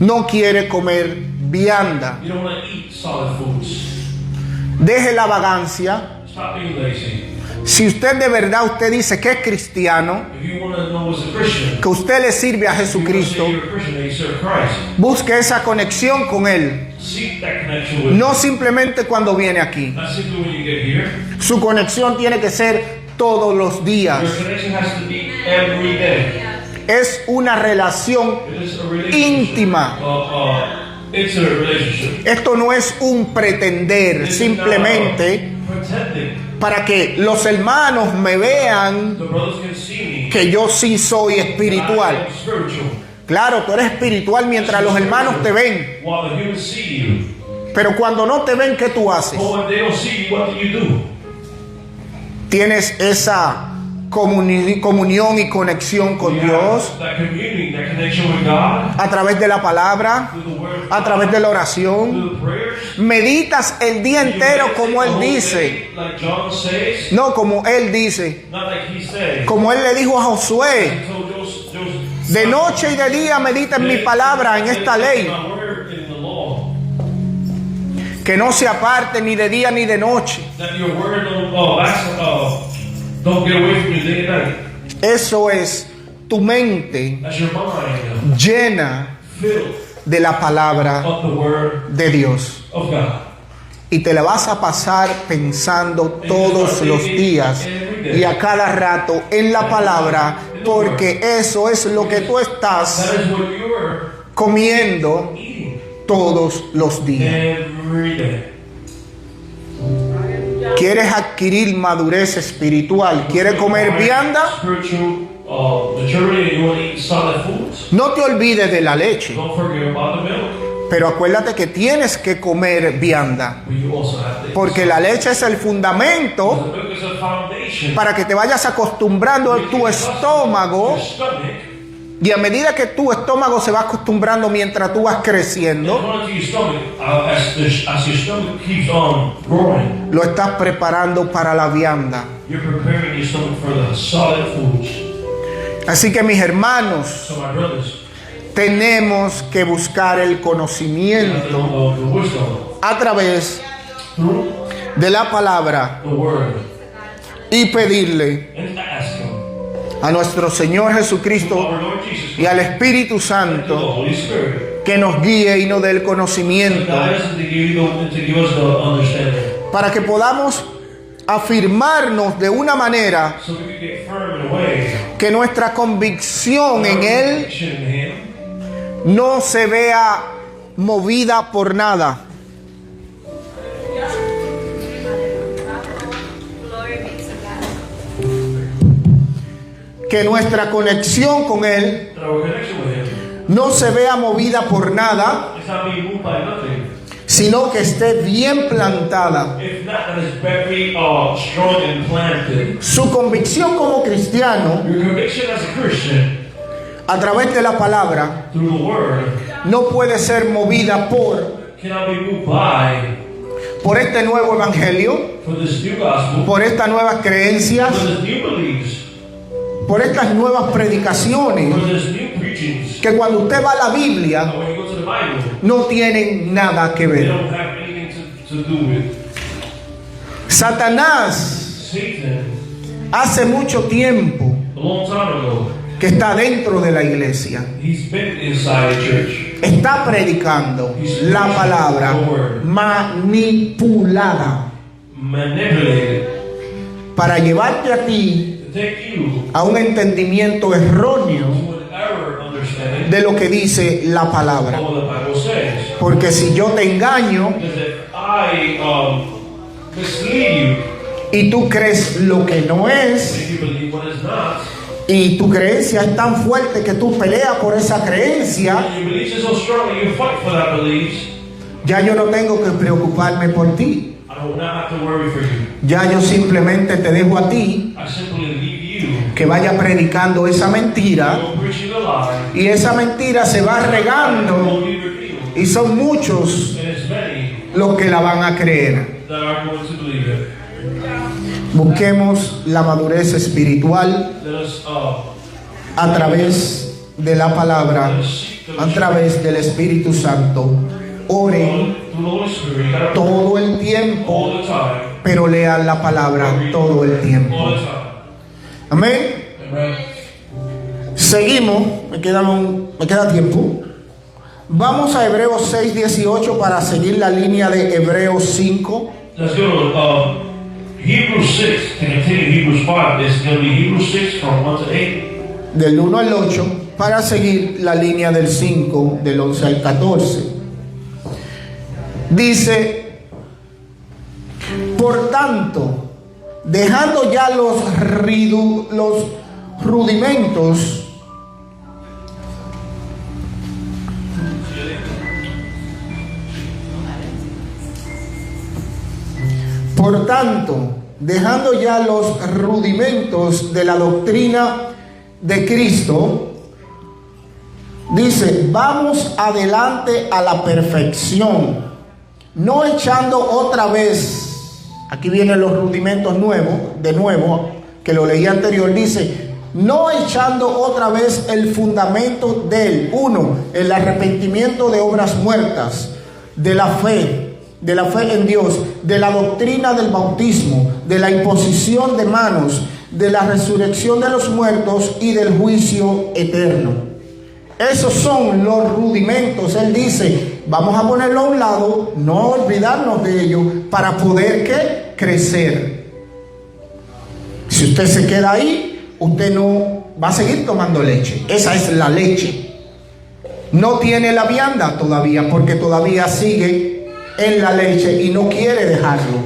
No quiere comer vianda. You don't want to eat solid foods. Deje la vagancia. Stop being lazy. Si usted de verdad usted dice que es cristiano, If you want to know as a Christian, que usted le sirve a you want to Jesucristo, say you're a Christian, that you serve Christ. busque esa conexión con Él. Seek that connection with No simplemente cuando viene aquí. Not simply when you get here. Su conexión tiene que ser todos los días. Your connection has to be every day. Es una relación It is a relationship. íntima. It's a relationship. Esto no es un pretender, It's simplemente not pretending. para que los hermanos me vean The brothers can see me. que yo sí soy I espiritual. am spiritual. Claro, tú eres espiritual mientras los hermanos te ven, While the humans see you. pero cuando no te ven, ¿qué tú haces? But when they don't see you, what do you do? Tienes esa comunión y conexión con You have Dios that communion, that connection with God, a través de la palabra, through the word, a través de la oración. through the prayers. Meditas el día You entero meditate como the Él whole dice, day, like John says, no como Él dice, not like he says. como Él le dijo a Josué, He told Joseph, de noche y de día medita en mi palabra, en esta ley, My word in the law, que no se aparte ni de día ni de noche. that your word don't get away from you day and night. Eso es tu mente That's your mind llena filled de la palabra of the word de Dios. of God. Y te la vas a pasar pensando todos los días y a cada rato en la palabra, porque eso es lo que tú estás That is what you're comiendo eating todos los días. every day. ¿Quieres adquirir madurez espiritual? ¿Quieres comer vianda? Spiritual maturity, and you want to eat solid foods. No te olvides de la leche, Don't forget about the milk. pero acuérdate que tienes que comer vianda, But you also have to. porque la leche es el fundamento The milk is a foundation. para que te vayas acostumbrando a tu estómago, Your stomach. y a medida que tu estómago se va acostumbrando mientras tú vas creciendo, According to your stomach, as your stomach keeps on growing, lo estás preparando para la vianda. you're preparing your stomach for the solid foods. Así que mis hermanos, So my brothers, tenemos que buscar el you have to conocimiento know the wisdom a través through de la palabra the word y pedirle and ask Him. a nuestro Señor Jesucristo Our Lord Jesus y al Espíritu and the Santo Holy Spirit. que nos guíe y nos dé el To conocimiento guide us and to give us the understanding. para que podamos afirmarnos de una manera So we can get firm in a way. que nuestra convicción en Él Conviction in Him no se vea movida por nada. que nuestra conexión con Él that our connection with Him no se vea movida por nada, is not being moved by nothing. sino que esté bien plantada. If not, that is very strong and planted. Su convicción como cristiano, Your conviction as a Christian a través de la palabra, through the Word no puede ser movida cannot be moved by por este nuevo evangelio, for this new gospel, por estas nuevas creencias, for this new beliefs, por estas nuevas predicaciones, for this new preachings. que cuando usted va a la Biblia And when you go to the Bible, no tienen nada que they ver. don't have anything to do with. Satanás Satan, hace mucho tiempo a long time ago, que está dentro de la iglesia, he's been inside the church. está predicando la palabra manipulada Manipulated para llevarte a ti to take you a un entendimiento erróneo to an error understanding de lo que dice la palabra. of what the Bible says. Porque si yo te engaño Because if I mislead y tú crees lo que no you, es, if you believe what is not, y tu creencia es tan fuerte que tú peleas por esa creencia, and your beliefs are so strong that you fight for that belief, ya yo no tengo que preocuparme por ti. I do not have to worry for you. Ya yo simplemente te dejo a ti I simply leave you. que vaya predicando esa mentira, Go preaching the lie. y esa mentira se va It regando, will be revealed. y son muchos And it's many los que la van a creer. that are going to believe it. Busquemos la madurez espiritual Let us a través de la palabra, a través del Espíritu Santo. Oren through the Holy Spirit. You gotta todo el tiempo, all the time. pero lean la palabra todo el tiempo. All the time. Amén. Amen. Seguimos, me queda tiempo. Vamos a Hebreos 6:18 para seguir la línea de Hebreos 5. Let's go to Hebrews 6. To continue Hebrews 5, it's going to be Hebrews 6 from 1 to 8. Del 1 al 8, para seguir la línea del 5, del 11 al 14. Dice, por tanto, dejando ya los rudimentos, por tanto, dejando ya los rudimentos de la doctrina de Cristo, dice, vamos adelante a la perfección, no echando otra vez, aquí vienen los rudimentos nuevos, de nuevo, que lo leí anterior, dice, no echando otra vez el fundamento del, uno, el arrepentimiento de obras muertas, de la fe en Dios, de la doctrina del bautismo, de la imposición de manos, de la resurrección de los muertos y del juicio eterno. Esos son los rudimentos. Él dice, vamos a ponerlo a un lado, no olvidarnos de ello, para poder ¿qué? Crecer. Si usted se queda ahí, usted no va a seguir tomando leche. Esa es la leche. No tiene la vianda todavía, porque todavía sigue en la leche y no quiere dejarlo.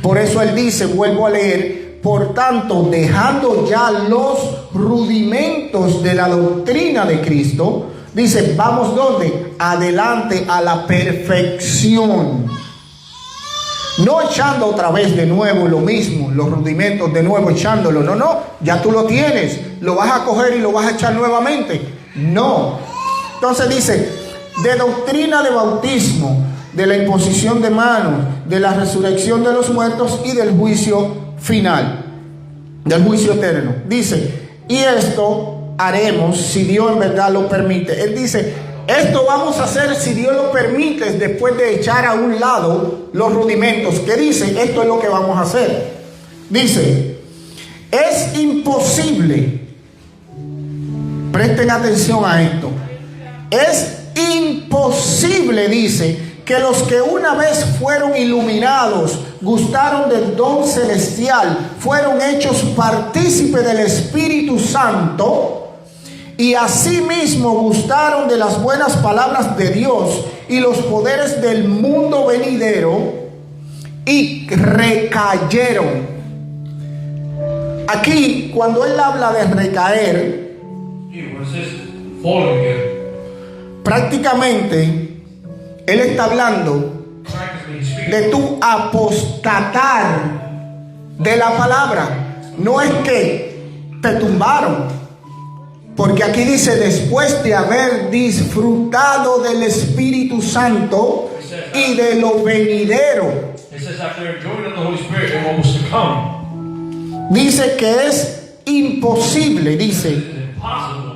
Por eso él dice, vuelvo a leer, por tanto, dejando ya los rudimentos de la doctrina de Cristo, dice, vamos ¿dónde? Adelante a la perfección. No echando otra vez de nuevo lo mismo, los rudimentos de nuevo echándolo. No, ya tú lo tienes, lo vas a coger y lo vas a echar nuevamente. No. Entonces dice, de doctrina de bautismo, de la imposición de manos, de la resurrección de los muertos y del juicio final, del juicio eterno. Dice, y esto haremos si Dios en verdad lo permite. Él dice, esto vamos a hacer si Dios lo permite, después de echar a un lado los rudimentos. ¿Qué dice? Esto es lo que vamos a hacer. Dice, es imposible, presten atención a esto, es imposible, dice, que los que una vez fueron iluminados, gustaron del don celestial, fueron hechos partícipes del Espíritu Santo, y asimismo gustaron de las buenas palabras de Dios y los poderes del mundo venidero, y recayeron. Aquí, cuando él habla de recaer, Here, when it says falling again, prácticamente él está hablando practically speaking, de tu apostatar de la palabra. No es que te tumbaron, porque aquí dice después de haber disfrutado del Espíritu Santo y de lo venidero. it says after enjoying of the Holy Spirit and what was to come, Dice que es imposible, dice. it is impossible.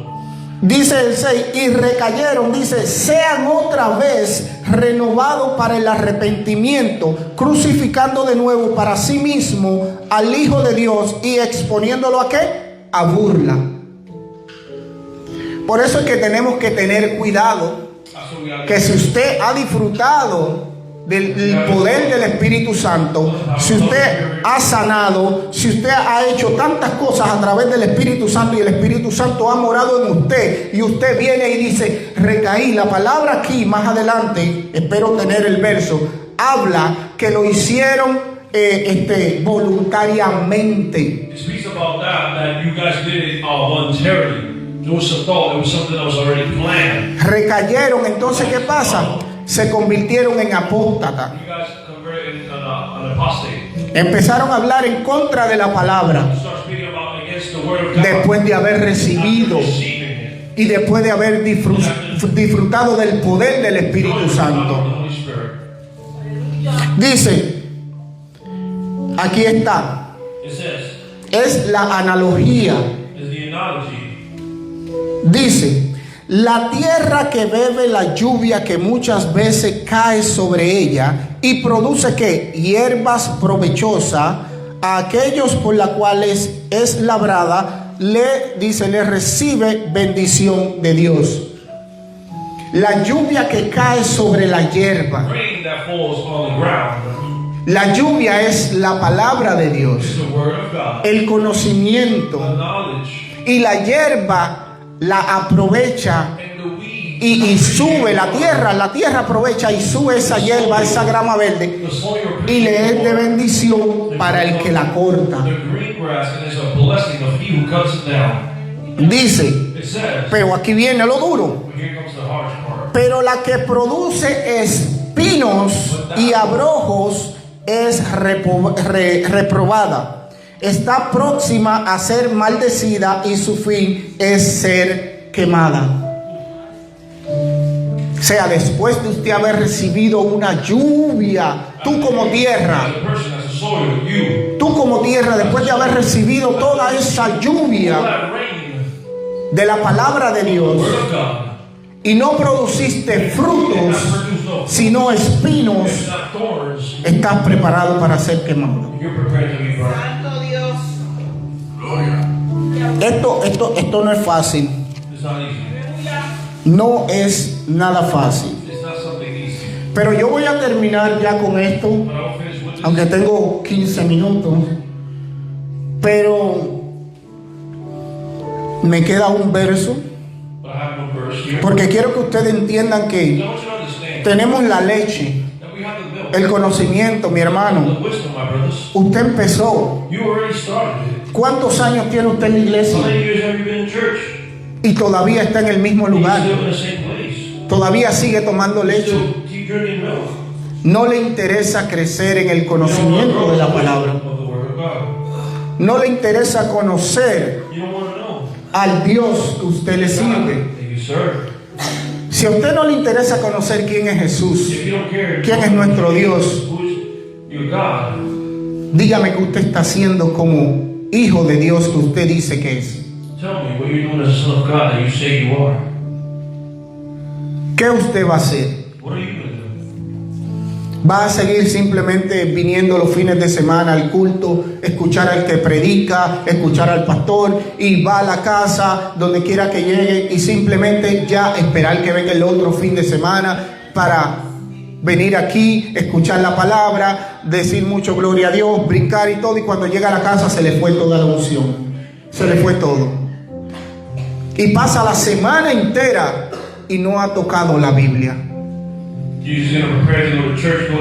Dice el 6, y recayeron, dice, sean otra vez renovados para el arrepentimiento, crucificando de nuevo para sí mismo al Hijo de Dios y exponiéndolo a qué? A burla. Por eso es que tenemos que tener cuidado, That's what we gotta que si usted ha disfrutado del poder del Espíritu Santo, si usted ha sanado, si usted ha hecho tantas cosas a través del Espíritu Santo y el Espíritu Santo ha morado en usted y usted viene y dice, recaí. La palabra aquí más adelante, espero tener el verso, habla que lo hicieron voluntariamente. It speaks about that you guys did it voluntarily. There was some thought, it was something that was already planned. Recayeron, entonces ¿qué pasa? Se convirtieron en apóstatas. You guys converted an apostate. Empezaron a hablar en contra de la palabra You start speaking about against the word of God. después de haber recibido After receiving it. y después de haber disfrutado del poder del Espíritu Santo. Dice, aquí está, It says, es la analogía. is the analogy. Dice, la tierra que bebe la lluvia que muchas veces cae sobre ella y produce que hierbas provechosas a aquellos por las cuales es labrada, le recibe bendición de Dios. La lluvia que cae sobre la hierba. Rain that falls on the ground La lluvia es la palabra de Dios, is the word of God. el The conocimiento. knowledge Y la hierba la aprovecha and the weed. y sube la tierra aprovecha y sube esa hierba, esa grama verde, The soil y le es de bendición para el que la corta. The green grass, and it's a blessing of he who cuts it down. Dice, It says, pero aquí viene lo duro, but here comes the harsh part. pero la que produce espinos y abrojos es reprobada. Está próxima a ser maldecida y su fin es ser quemada. O sea, después de usted haber recibido una lluvia, tú como tierra, As a person, as a soil, you, tú como tierra, después de haber recibido toda esa all lluvia that rain, de la palabra de Dios word of God, y no produciste not frutos, produce no, sino espinos, it's not thorns, estás preparado para ser quemado. you're prepared to be burned. Santo Dios. Esto no es fácil, It's not easy. no es nada fácil. It's not something easy. Pero yo voy a terminar ya con esto, But I will finish with this. aunque tengo 15 minutos, pero me queda un verso, But I have no verse here. porque quiero que ustedes entiendan I que want you to understand tenemos la leche, that we have the milk, el conocimiento, mi hermano. the wisdom, my brothers. Usted empezó. You already started it. ¿Cuántos años tiene usted en la How iglesia? many years have you been in church? Y todavía está en el mismo You're lugar. still in the same place. Todavía sigue tomando leche. Still keep drinking milk. No le interesa crecer en el conocimiento de la palabra. Of the word of God. No le interesa conocer You don't want to know. al Dios que usted le sirve. That you serve. Si a usted no le interesa conocer quién es Jesús, If you don't care, quién es nuestro Dios, who is your God? dígame que usted está haciendo como hijo de Dios que usted dice que es. Tell me what you're doing as a son of God that you say you are. ¿Qué usted va a hacer? What are you going to do? ¿Va a seguir simplemente viniendo los fines de semana al culto, escuchar al que predica, escuchar al pastor y va a la casa donde quiera que llegue y simplemente ya esperar que venga el otro fin de semana para venir aquí, escuchar la palabra, decir mucho gloria a Dios, brincar y todo, y cuando llega a la casa se le fue toda la unción, se le fue todo? Y pasa la semana entera y no ha tocado la Biblia. You're just going to prepare to go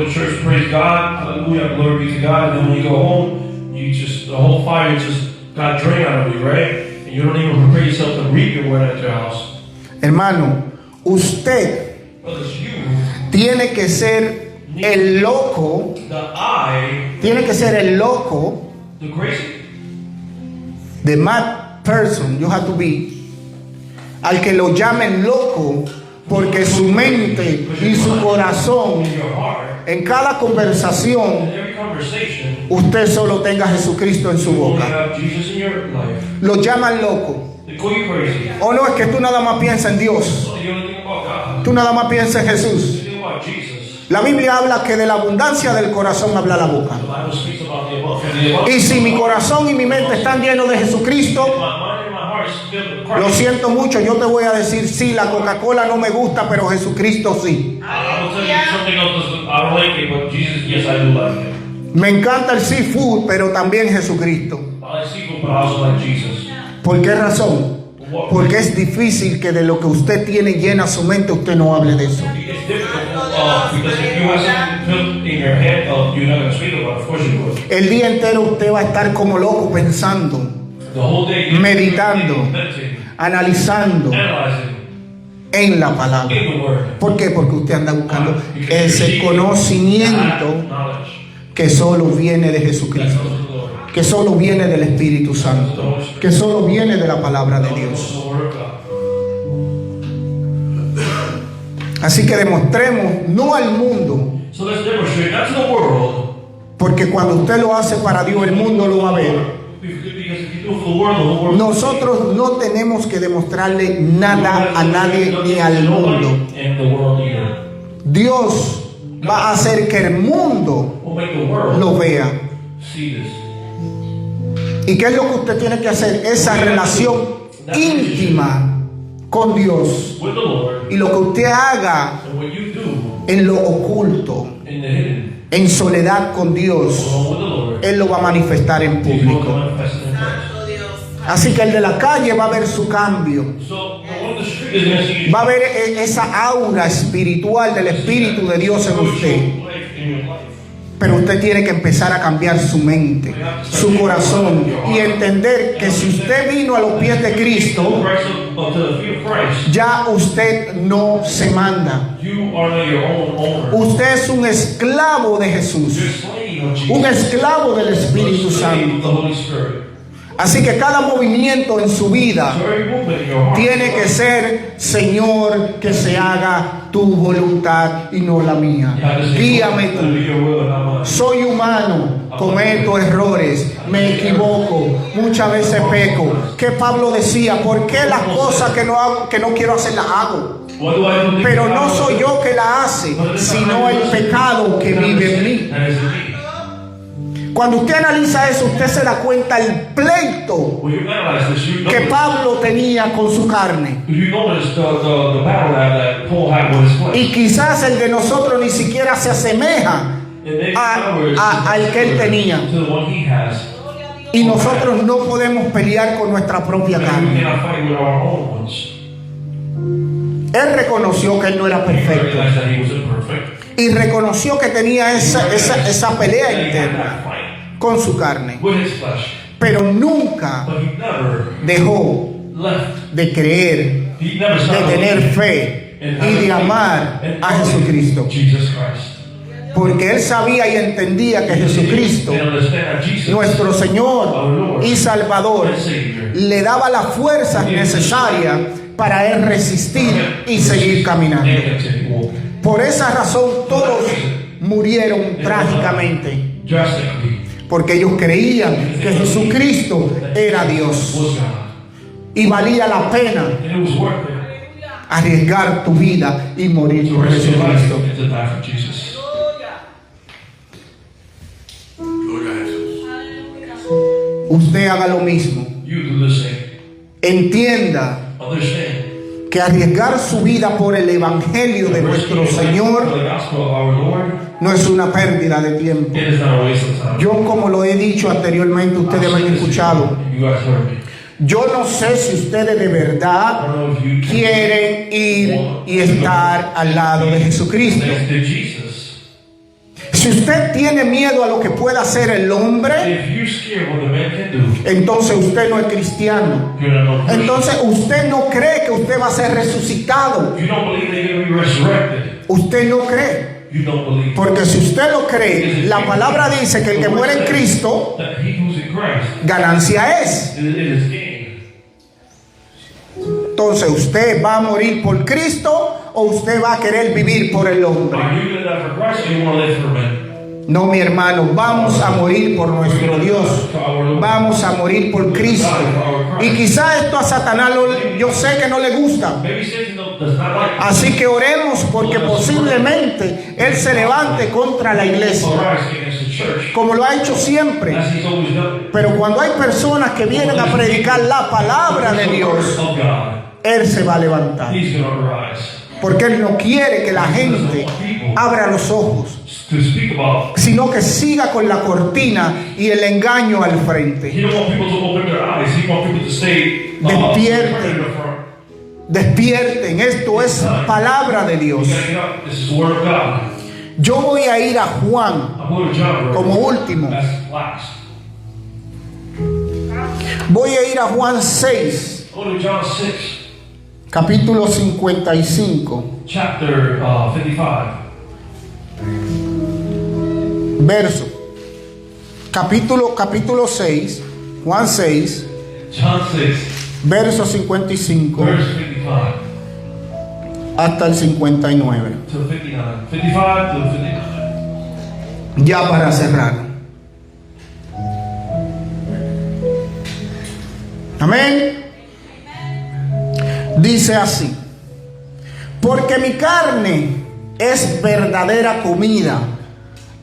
to church, praise God, hallelujah, glory be to God, and then when you go home, you just, the whole fire just God drain out of you, right? And you don't even prepare yourself to reap your word at your house. Hermano, usted But it's you, tiene que ser el loco, the crazy, the mad person you have to be, al que lo llamen loco, porque su mente y su corazón, in your heart, en cada conversación, in every conversation, usted solo tenga a Jesucristo en su you only boca. have Jesus in your life. Lo llaman loco. They call you crazy. O no, es que tú nada más piensas en Dios, So you don't think about God. tú nada más piensas en Jesús. You think about Jesus. La Biblia habla que de la abundancia del corazón habla la boca. The Bible speaks about the above. And the above. Y si mi corazón y mi mente están llenos de Jesucristo, My mind and my heart is filled with lo Christ. siento mucho, yo te voy a decir, sí, la Coca-Cola no me gusta, pero Jesucristo sí. I will tell you something else. I don't like it, but Jesus, yes, I do like it. Me encanta el seafood, pero también Jesucristo. I like seafood, but I also like Jesus. ¿Por qué razón? Porque es difícil que de lo que usted tiene llena su mente, usted no hable de eso. It's difficult because if you have something filled in your head, you're not going to speak about it. Of course you will. El día entero usted va a estar como loco pensando, The whole day, you're meditando, meditating, analizando analyzing en la palabra. in the Word. ¿Por qué? Porque usted anda buscando Because ese you're seeking conocimiento that knowledge que solo viene de that Jesucristo, comes from the Lord. que solo viene del Espíritu Santo, que solo viene de la palabra de Comes Dios. from the Word of God. Así que demostremos no al mundo, So let's demonstrate not to the world. porque cuando usted lo hace para Dios, el mundo lo va a ver. Because if you do it for the world, the whole world. Nosotros no tenemos que demostrarle nada a nadie ni al mundo. And the world either. Dios va a hacer que el mundo We'll make the world lo vea. see this. ¿Y qué es lo que usted tiene que hacer? Esa relación íntima con Dios. With the Lord, Y lo que usted haga and what you do en lo oculto, in the hidden, en soledad con Dios, along with the Lord, Él lo va a manifestar en He will público. manifest it in Christ. Así que el de la calle va a ver su cambio. So the one on the street is going to see Va a ver esa aura espiritual del Espíritu de Dios en usted. life in your life. Pero usted tiene que empezar a cambiar su mente, su corazón y entender que si usted vino a los pies de Cristo, Christ up to the feet of Christ, ya usted no se manda. you are not your own owner. Usted es un esclavo de Jesús, You're a slave of Jesus. un esclavo del Espíritu A slave of the Santo. Holy Spirit. Así que cada movimiento en su vida So every movement in your heart tiene que ser, Señor, que se haga tu voluntad y no la mía. you have to say, Guíame "To tú. be your will and not mine." Soy humano, cometo errores, me equivoco, muchas veces peco. ¿Qué Pablo decía? ¿Por qué las cosas que no hago, que no quiero hacer las hago? What do I do? Pero no soy yo que la hace, sino el pecado que vive en mí. That is in me. Cuando usted analiza eso, usted se da cuenta el pleito When you analyze this, you que notice, Pablo tenía con su carne. you notice the battle that Paul had with his flesh. Y quizás el de nosotros ni siquiera se asemeja And then al que él tenía. to the one he has. Y nosotros no podemos pelear con nuestra propia And we carne. cannot fight with our own ones. Él reconoció que él no era He perfecto. realized that he was imperfect. Y reconoció que tenía esa pelea That he had interna that fight con su carne. with his flesh. Pero nunca But he never dejó left. de creer, He never de stopped tener believing fe and y having de faith amar and a loving Jesucristo. Jesus Christ. Porque él sabía y entendía que Jesucristo, And understand that Jesus, nuestro Señor y Salvador, and Savior, le daba las fuerzas necesarias para él resistir y seguir caminando. and continue walking. Por esa razón todos murieron trágicamente, Drastically porque ellos creían que Jesucristo era Dios was God. y valía la pena And it was worth it arriesgar tu vida y morir to por risk your life Jesucristo. and to die for Jesus. Usted haga lo mismo. You do the same. Entienda Understand. que arriesgar su vida por el Evangelio de nuestro Señor For the gospel of our Lord, no es una pérdida de tiempo. it is not a waste of time. Yo, como lo he dicho anteriormente, ustedes me han escuchado. You guys heard me. Yo no sé si ustedes de I verdad don't know if you quieren ir y estar al lado de Jesucristo. next to Jesus. Si usted tiene miedo a lo que pueda hacer el hombre, If you're scared what the man can do, entonces usted no es cristiano. you're not no Christian. Entonces usted no cree que usted va a ser resucitado. You don't believe they're going to be resurrected. Usted no cree. You don't believe. Porque si usted lo cree, la palabra dice que el que muere en Cristo, That he who's in Christ, ganancia es. it is gain. Entonces, ¿usted va a morir por Cristo o usted va a querer vivir por el hombre? Are you going to die for Christ or you want to live for men? No, mi hermano, vamos a morir por nuestro Dios. Vamos a morir por Cristo. Y quizá esto a Satanás yo sé que no le gusta. Maybe Satan does not like Así que oremos porque posiblemente Él se levante contra la iglesia, arise against the church, como lo ha hecho siempre. as he's always done. Pero cuando hay personas que vienen a predicar la palabra de Dios, Of God, Él se va a levantar. he's going to arise. Porque Él no quiere que la gente abra los ojos, To speak about, sino que siga con la cortina y el engaño al frente. he don't want people to open their eyes. He wants people to stay Despierten. in the front. Despierten, esto es palabra de Dios. You gotta get up. This is the word of God. Yo voy a ir a Juan I'm going to John. como último. That's last. Voy a ir a Juan 6, Go to John 6, capítulo 55, chapter 55. verso. Capítulo 6, Juan 6, John 6, verso 55 verse 55 hasta el 59. to 59. 55 to 59. Ya para cerrar. Amén. Dice así: porque mi carne es verdadera comida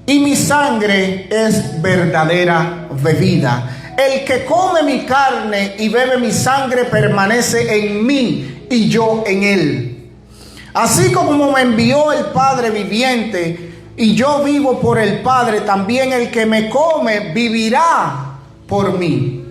y mi sangre es verdadera bebida. El que come mi carne y bebe mi sangre permanece en mí y yo en él. Así como me envió el Padre viviente y yo vivo por el Padre, también el que me come vivirá por mí.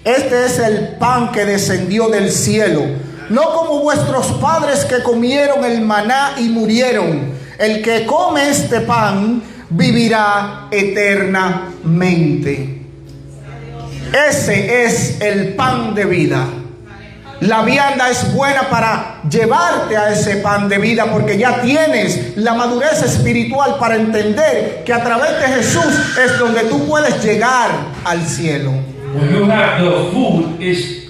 Este es el pan que descendió del cielo, no como vuestros padres que comieron el maná y murieron. El que come este pan vivirá eternamente. Ese es el pan de vida. La vianda es buena para llevarte a ese pan de vida, porque ya tienes la madurez espiritual para entender que a través de Jesús es donde tú puedes llegar al cielo. When you have the food, is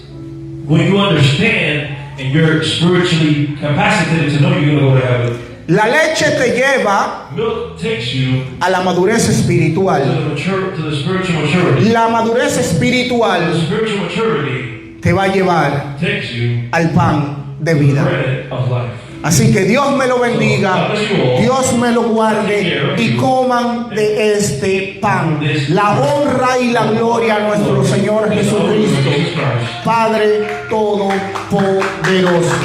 when you understand and you're spiritually capacitated to know you're going to go to heaven. La leche te lleva Milk takes you a la madurez espiritual. to the spiritual maturity. La madurez The espiritual spiritual maturity te va a llevar takes you al pan de to the vida. bread of life. Así que Dios me lo bendiga, Dios me lo guarde y coman de este pan. La honra y la gloria a nuestro Señor Jesucristo, Padre Todopoderoso.